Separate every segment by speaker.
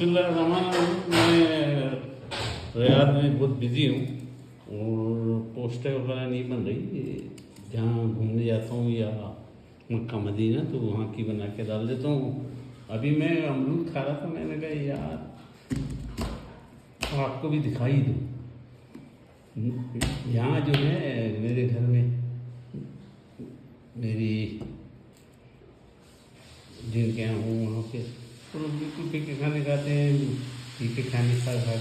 Speaker 1: मैं रियाद में बहुत बिजी हूँ और पोस्टर वगैरह नहीं बन रही। जहाँ घूमने जाता हूँ या मक्का मदीना तो वहाँ की बना के डाल देता हूँ। अभी मैं अमरूद खा रहा था, मैंने कहा यार आपको भी दिखाई दूँ। यहाँ जो है मेरे घर में मेरी जिनके यहाँ हूँ वहाँ पे तो लोग बिल्कुल फीके खाने खाते हैं, फीके खाने खा खा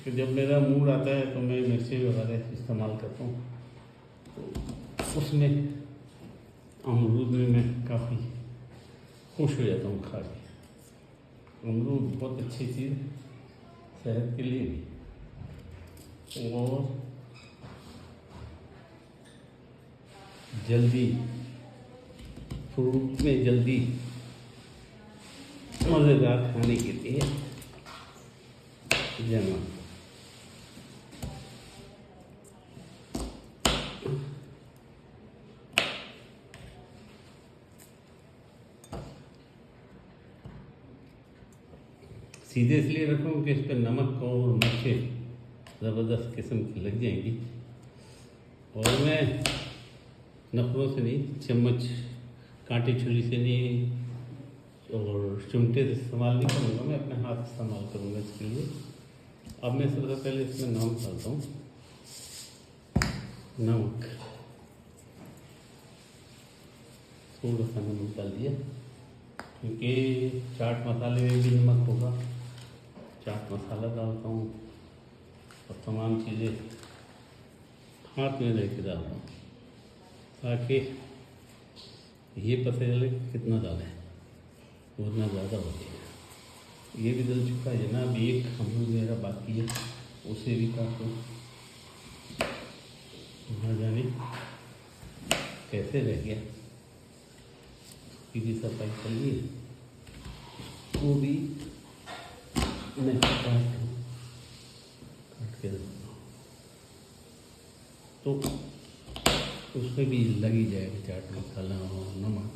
Speaker 1: तो जब मेरा मूड आता है तो मैं मिर्ची वगैरह इस्तेमाल करता हूँ। तो उसमें अमरूद में मैं काफ़ी खुश हो जाता हूँ खा के। अमरूद बहुत अच्छी चीज़ सेहत के लिए भी, और जल्दी फ्रूट में जल्दी मज़ेदार खाने के लिए जमा सीधे इसलिए रखूँ कि इस पर नमक और मिर्चें ज़बरदस्त किस्म की लग जाएंगी। और मैं नखरों से नहीं, चम्मच कांटे छुरी से नहीं और चिमटे से इस्तेमाल नहीं करूँगा, मैं अपने हाथ इस्तेमाल करूँगा इसके लिए। अब मैं सबसे पहले इसमें नमक डालता हूँ। नमक थोड़ा सा नमक डाल दिया क्योंकि चाट मसाले में भी नमक होगा। चाट मसाला डालता हूँ और तमाम चीज़ें हाथ में लेके डालता हूँ ताकि ये पता चले कितना डालें, उतना ज़्यादा हो जाएगा। ये भी डल चुका है जनाब। एक अमरूद मेरा बाकी है, उसे भी काटो। न जाने कैसे रह गया, उसकी भी सफाई चाहिए, वो भी मैं काट के रखता हूँ तो उसमें भी लगी जाएगा चाट मसाला और नमक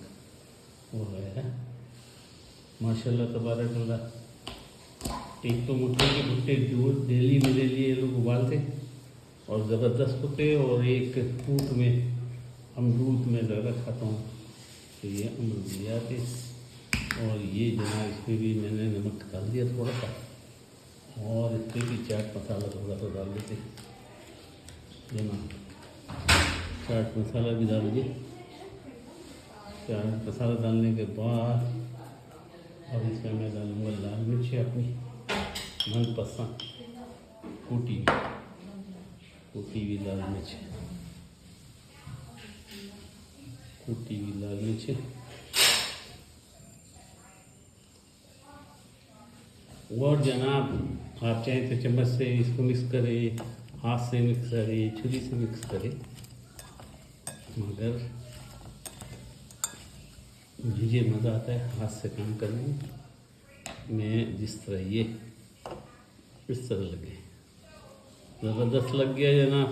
Speaker 1: वगैरह। माशाल्लाह तबारकल्लाह। एक तो मक्के के भुट्टे दूध डेली मेरे लिए लोग उबालते और ज़बरदस्त होते, और एक फ्रूट में अमरूद में ज़्यादा खाता हूँ तो ये अमरूदियात है। और ये जनाब इसमें भी मैंने नमक डाल दिया थोड़ा सा, और इसमें भी चाट मसाला थोड़ा सा डाल देते जनाब। चाट मसाला भी डाल दिए। चाट मसाला डालने के बाद अब इसमें मैं डालूँगा लाल मिर्च अपनी मनपसंद कूटी हुई लाल मिर्च, कूटी हुई लाल मिर्च। और जनाब आप चाहें तो चम्मच से इसको मिक्स करें, हाथ से मिक्स करें, छुरी से मिक्स करें, मगर मुझे मज़ा आता है हाथ से काम करने में। मैं जिस तरह ये इस तरह लगे, ज़बरदस्त लग गया जनाब,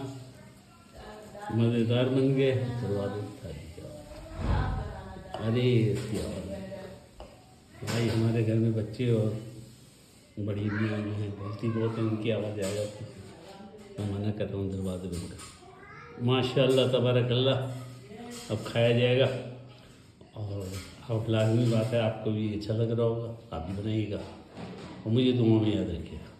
Speaker 1: मज़ेदार बन गया। दरवाज़े उठा दिया। अरे इसकी आवाज़ भाई, हमारे घर में बच्चे और बड़ी मियाँ जो हैं बोलती बहुत है, उनकी आवाज़ आ जाती है, मैं मना कर रहा हूँ दरवाज़े बंद कर। माशाअल्लाह तबारकल्लाह। अब खाया जाएगा और अब लाज़मी बात है आपको भी अच्छा लग रहा होगा, आप भी बनाइएगा और मुझे दुआ में याद रखिएगा।